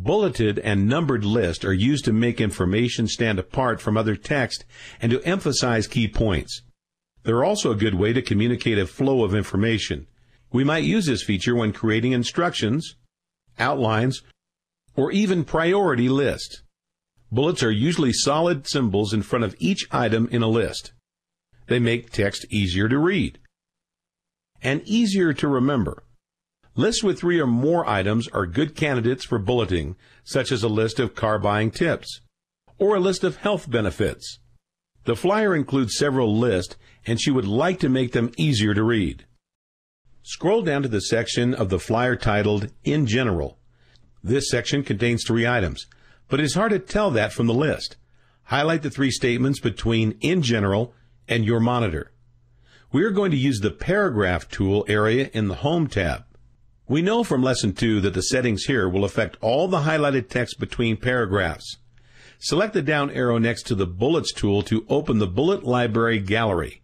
Bulleted and numbered lists are used to make information stand apart from other text and to emphasize key points. They're also a good way to communicate a flow of information. We might use this feature when creating instructions, outlines, or even priority lists. Bullets are usually solid symbols in front of each item in a list. They make text easier to read and easier to remember. Lists with 3 or more items are good candidates for bulleting, such as a list of car buying tips or a list of health benefits. The flyer includes several lists, and she would like to make them easier to read. Scroll down to the section of the flyer titled In General. This section contains 3 items, but it's hard to tell that from the list. Highlight the 3 statements between In General and Your Monitor. We are going to use the Paragraph tool area in the Home tab. We know from Lesson 2 that the settings here will affect all the highlighted text between paragraphs. Select the down arrow next to the Bullets tool to open the Bullet Library Gallery.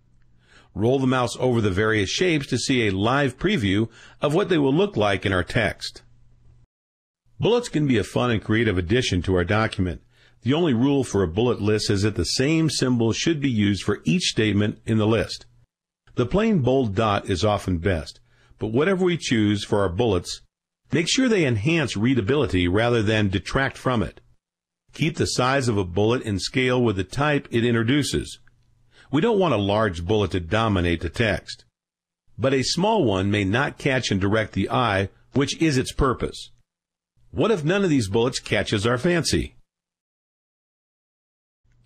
Roll the mouse over the various shapes to see a live preview of what they will look like in our text. Bullets can be a fun and creative addition to our document. The only rule for a bullet list is that the same symbol should be used for each statement in the list. The plain bold dot is often best, but whatever we choose for our bullets, make sure they enhance readability rather than detract from it. Keep the size of a bullet in scale with the type it introduces. We don't want a large bullet to dominate the text, but a small one may not catch and direct the eye, which is its purpose. What if none of these bullets catches our fancy?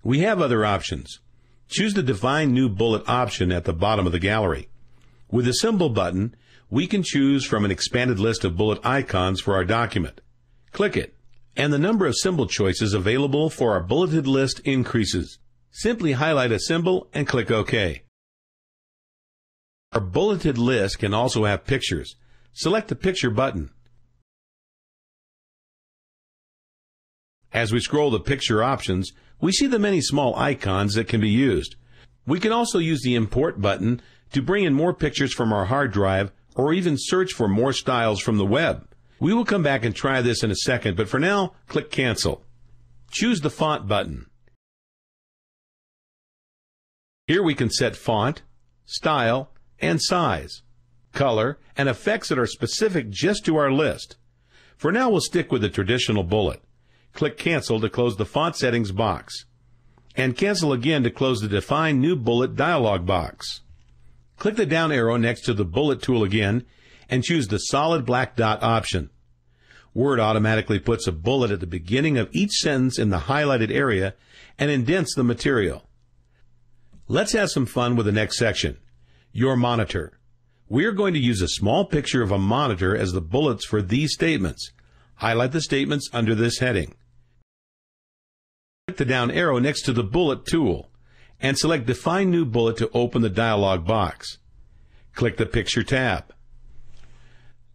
We have other options. Choose the Define New Bullet option at the bottom of the gallery. With the symbol button, we can choose from an expanded list of bullet icons for our document. Click it, and the number of symbol choices available for our bulleted list increases. Simply highlight a symbol and click OK. Our bulleted list can also have pictures. Select the Picture button. As we scroll the picture options, we see the many small icons that can be used. We can also use the Import button to bring in more pictures from our hard drive or even search for more styles from the web. We will come back and try this in a second, but for now, click Cancel. Choose the Font button. Here we can set font, style, and size, color, and effects that are specific just to our list. For now, we'll stick with the traditional bullet. Click Cancel to close the Font Settings box, and cancel again to close the Define New Bullet dialog box. Click the down arrow next to the Bullet tool again, and choose the solid black dot option. Word automatically puts a bullet at the beginning of each sentence in the highlighted area and indents the material. Let's have some fun with the next section, Your Monitor. We are going to use a small picture of a monitor as the bullets for these statements. Highlight the statements under this heading. Click the down arrow next to the Bullet tool and select Define New Bullet to open the dialog box. Click the Picture tab.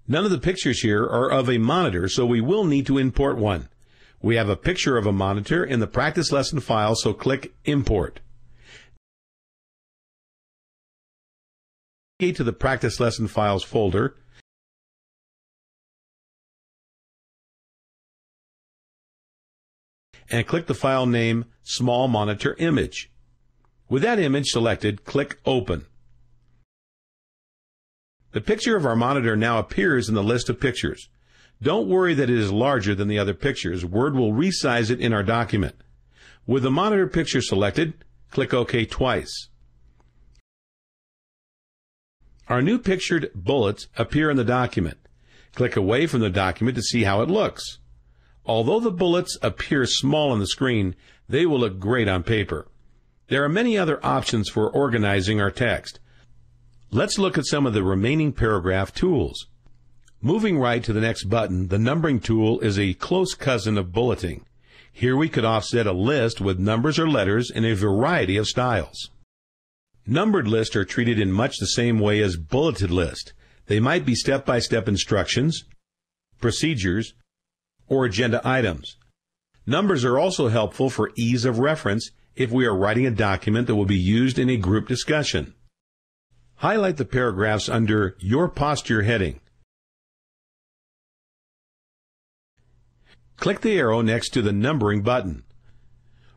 None of the pictures here are of a monitor, so we will need to import one. We have a picture of a monitor in the practice lesson file, so click Import. Navigate to the practice lesson files folder and click the file name Small Monitor Image. With that image selected, click Open. The picture of our monitor now appears in the list of pictures. Don't worry that it is larger than the other pictures. Word will resize it in our document. With the monitor picture selected, click OK twice. Our new pictured bullets appear in the document. Click away from the document to see how it looks. Although the bullets appear small on the screen, they will look great on paper. There are many other options for organizing our text. Let's look at some of the remaining paragraph tools. Moving right to the next button, the numbering tool is a close cousin of bulleting. Here we could offset a list with numbers or letters in a variety of styles. Numbered lists are treated in much the same way as bulleted lists. They might be step-by-step instructions, procedures, or agenda items. Numbers are also helpful for ease of reference if we are writing a document that will be used in a group discussion. Highlight the paragraphs under Your Posture heading. click the arrow next to the numbering button.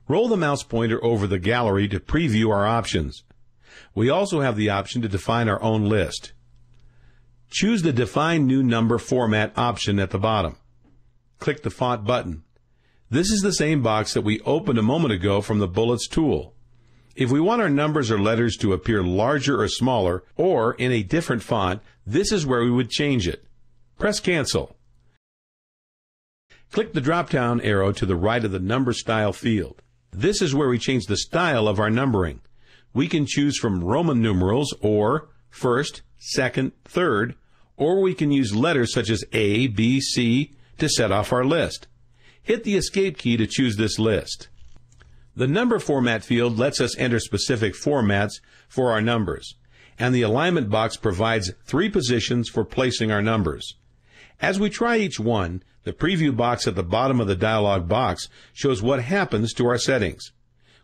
Roll the mouse pointer over the gallery to preview our options. We also have the option to define our own list. Choose the Define New Number Format option at the bottom. Click the Font button. This is the same box that we opened a moment ago from the Bullets tool. If we want our numbers or letters to appear larger or smaller, or in a different font, this is where we would change it. Press Cancel. Click the drop-down arrow to the right of the Number Style field. This is where we change the style of our numbering. We can choose from Roman numerals or first, second, third, or we can use letters such as A, B, C to set off our list. Hit the Escape key to choose this list. The Number Format field lets us enter specific formats for our numbers, and the alignment box provides 3 positions for placing our numbers. As we try each one, the preview box at the bottom of the dialog box shows what happens to our settings.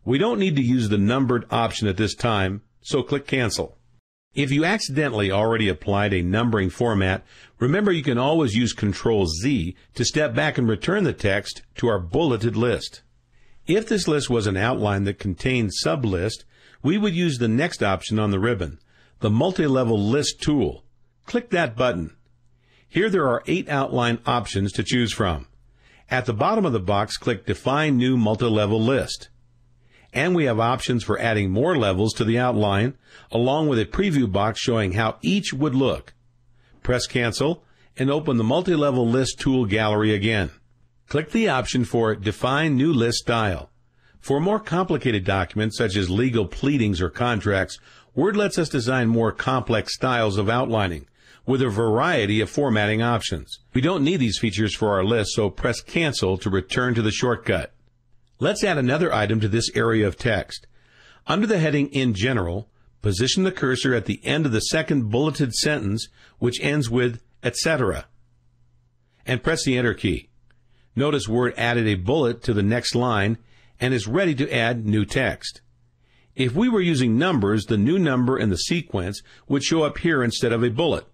We don't need to use the numbered option at this time, so click Cancel. If you accidentally already applied a numbering format, remember you can always use Control-Z to step back and return the text to our bulleted list. If this list was an outline that contained sublist, we would use the next option on the ribbon, the Multi-Level List tool. Click that button. Here there are 8 outline options to choose from. At the bottom of the box, click Define New Multi-Level List. And we have options for adding more levels to the outline, along with a preview box showing how each would look. Press Cancel and open the Multi-Level List tool gallery again. Click the option for Define New List Style. For more complicated documents such as legal pleadings or contracts, Word lets us design more complex styles of outlining with a variety of formatting options. We don't need these features for our list, so press Cancel to return to the shortcut. Let's add another item to this area of text. Under the heading In General, position the cursor at the end of the second bulleted sentence, which ends with etc., and press the Enter key. Notice Word added a bullet to the next line and is ready to add new text. If we were using numbers, the new number in the sequence would show up here instead of a bullet.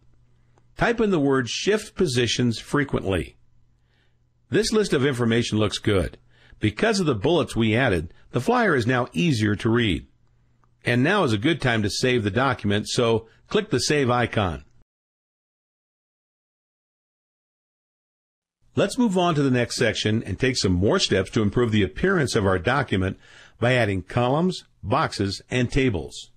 Type in the word Shift Positions frequently. This list of information looks good. Because of the bullets we added, the flyer is now easier to read. And now is a good time to save the document, so click the Save icon. Let's move on to the next section and take some more steps to improve the appearance of our document by adding columns, boxes, and tables.